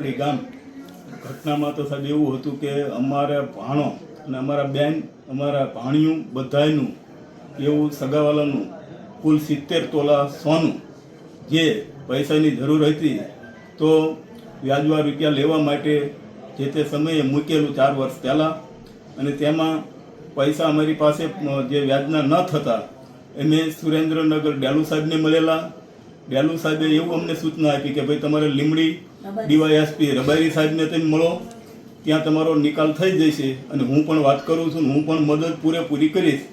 કકડી ગામ ઘટનામાં તો સાહેબ એવું હતું કે અમારા ભાણો અને અમારા બેન અમારા ભાણિયું બધાયનું એવું સગાવાલાનું કુલ 70 તોલા સોનું જે પૈસાની જરૂર હતી તો વ્યાજવા રૂપિયા લેવા માટે જે તે સમયે મૂકેલું 4 વર્ષ પહેલાં અને તેમાં પૈસા અમારી પાસે જે વ્યાજના ન થતા અમે સુરેન્દ્રનગર ડેલુ સાહેબને મળેલા. ડેલુ સાહેબે એવું અમને સૂચના આપી કે ભાઈ તમારે લીમડી ડીવાયએસપી રબારી સાહેબને તમે મળો, ત્યાં તમારો નિકાલ થઈ જશે અને હું પણ વાત કરું છું, હું પણ મદદ પૂરેપૂરી કરીશ.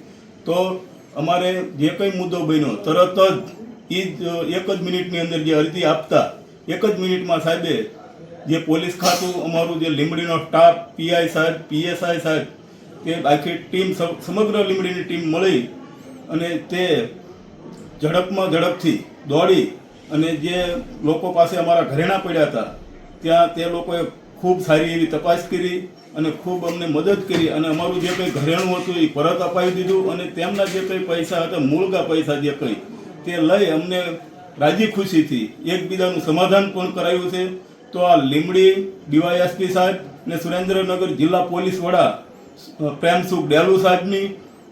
તો અમારે જે કંઈ મુદ્દો બન્યો તરત જ એક જ મિનિટની અંદર જે અરજી આપતા એક જ મિનિટમાં સાહેબે જે પોલીસ ખાતું અમારું જે લીમડીનો સ્ટાફ પીઆઈ સાહેબ પીએસઆઈ સાહેબ તે આખી ટીમ સમગ્ર લીમડીની ટીમ મળી અને તે ઝડપથી દોડી અને જે લોકો પાસે અમારા ઘરેણા પડ્યા હતા ત્યાં તે લોકોએ ખૂબ સારી એવી તપાસ કરી અને ખૂબ અમને મદદ કરી અને અમારું જે કંઈ ઘરેણું હતું એ પરત અપાવી દીધું અને તેમના જે કંઈ પૈસા હતા મૂળગા પૈસા જે કંઈ તે લઈ અમને રાજી ખુશીથી એકબીજાનું સમાધાન પણ કરાયું છે. તો આ લીમડી ડીવાયએસપી સાહેબ ને સુરેન્દ્રનગર જિલ્લા પોલીસ વડા પ્રેમસુખ ડેલુ સાહેબની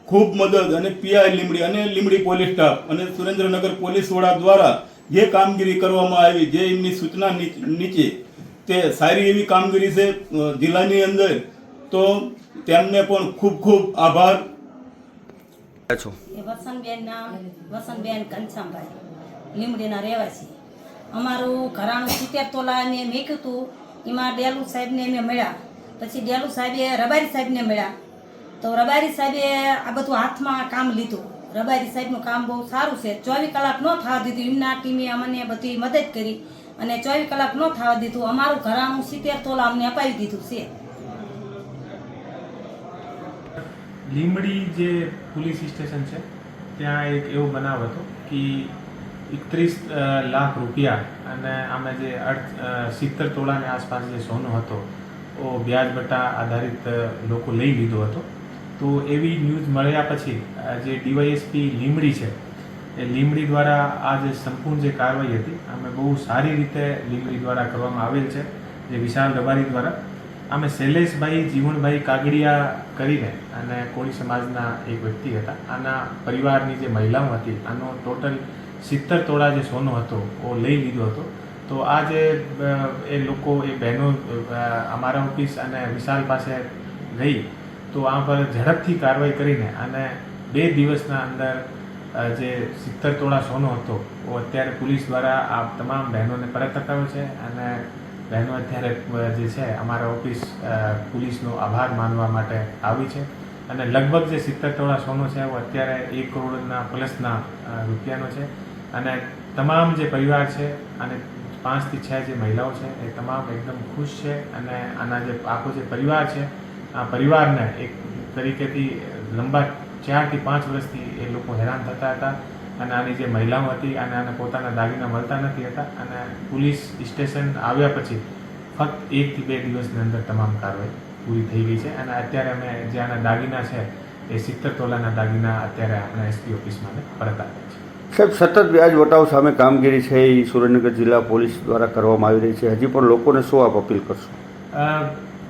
ખૂબ મદદ અને પીઆઈ લીમડી અને લીમડી પોલીસ સ્ટાફ અને સુરેન્દ્રનગર પોલીસ વડા દ્વારા જે કામગીરી કરવામાં આવી જે એમની સૂચના નીચે તે સારી એવી કામગીરી છે જિલ્લાની અંદર. તો તેમને પણ ખૂબ ખૂબ આભાર. વસંતબેન કંસામભાઈ લીમડીના રહેવાસી. અમારું ઘરાણું 70 તોલા મેં મેક્યું હતું. એમાં ડેલુ સાહેબને અમે મળ્યા, પછી ડેલુ સાહેબે રબારી સાહેબને મળ્યા. તો રબારી સાહેબે આ બધું હાથમાં કામ લીધું. રબારી સાહેબનું કામ બહુ સારું છે. 24 કલાક ન થવા દીધું. એમના ટીમે અમને બધી મદદ કરી અને 24 કલાક ન થવા દીધું. અમારું ઘરાણું 70 તોલા અમને અપાવી દીધું છે. લીમડી જે પોલીસ સ્ટેશન છે ત્યાં એક એવો બનાવ હતો કે 31 લાખ રૂપિયા અને અમે જે 70 તોલાની આસપાસ જે સોનું હતો એ વ્યાજ બટા આધારિત લોકો લઈ લીધો હતો. તો એવી ન્યૂઝ મળ્યા પછી જે ડીવાયએસપી લીમડી છે એ લીમડી દ્વારા આ જે સંપૂર્ણ જે કાર્યવાહી હતી અમે બહુ સારી રીતે લીમડી દ્વારા કરવામાં આવેલ છે. જે વિશાલ રબારી દ્વારા અમે શૈલેષભાઈ જીવણભાઈ કાગડિયા કરીને અને કોળી સમાજના એક વ્યક્તિ હતા. આના પરિવારની જે મહિલાઓ હતી આનો ટોટલ 70 તોલા જે સોનો હતો એ લઈ લીધો હતો. તો આ જે એ લોકો એ બહેનો અમારા ઓફિસ અને વિશાલ પાસે ગઈ તો આ પર ઝડપથી કાર્યવાહી કરીને અને 2 દિવસના અંદર જે 70 તોલા સોનો હતો એ અત્યારે પોલીસ દ્વારા આ તમામ બહેનોને પરત અપાવ્યો છે અને બહેનો અત્યારે જે છે અમારા ઓફિસ પોલીસનો આભાર માનવા માટે આવી છે. અને લગભગ જે 70 તોલા સોનો છે એ અત્યારે 1 કરોડના પ્લસના રૂપિયાનો છે. અને તમામ જે પરિવાર છે અને 5 થી 6 જે મહિલાઓ છે એ તમામ એકદમ ખુશ છે અને આના જે આખો જે પરિવાર છે આ પરિવારને એક તરીકેથી લંબા 4 થી 5 વર્ષથી એ લોકો હેરાન થતા હતા અને આની જે મહિલાઓ હતી અને આને પોતાના દાગીના મળતા નથી હતા અને પોલીસ સ્ટેશન આવ્યા પછી ફક્ત 1 થી 2 દિવસની અંદર તમામ કાર્યવાહી પૂરી થઈ ગઈ છે. અને અત્યારે અમે જે આના દાગીના છે એ 70 તોલાના દાગીના અત્યારે આપણે એસપી ઓફિસમાં પરત આપ્યા છે. સાહેબ, સતત વ્યાજ વટાવ સામે કામગીરી છે એ સુરેન્દ્રનગર જિલ્લા પોલીસ દ્વારા કરવામાં આવી રહી છે. હજી પણ લોકોને શું આપ અપીલ કરશો?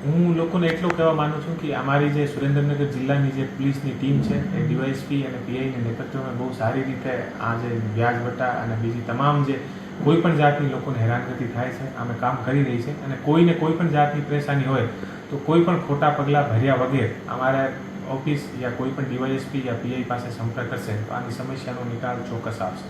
હું લોકોને એટલું કહેવા માનું છું કે અમારી જે સુરેન્દ્રનગર જિલ્લાની જે પોલીસની ટીમ છે એ ડીવાયએસપી અને પીઆઈના નેતૃત્વમાં બહુ સારી રીતે આ જે વ્યાજ વટા અને બીજી તમામ જે કોઈ પણ જાતની લોકોને હેરાનગતિ થાય છે અમે કામ કરી રહી છે. અને કોઈને કોઈ પણ જાતની પરેશાની હોય તો કોઈ પણ ખોટા પગલાં ભર્યા વગર અમારે ઓફિસ યા કોઈ પણ ડીવાયએસપી યા પીઆઈ પાસે સંપર્ક કરશે તો આની સમસ્યાનો નિકાલ ચોક્કસ આવશે.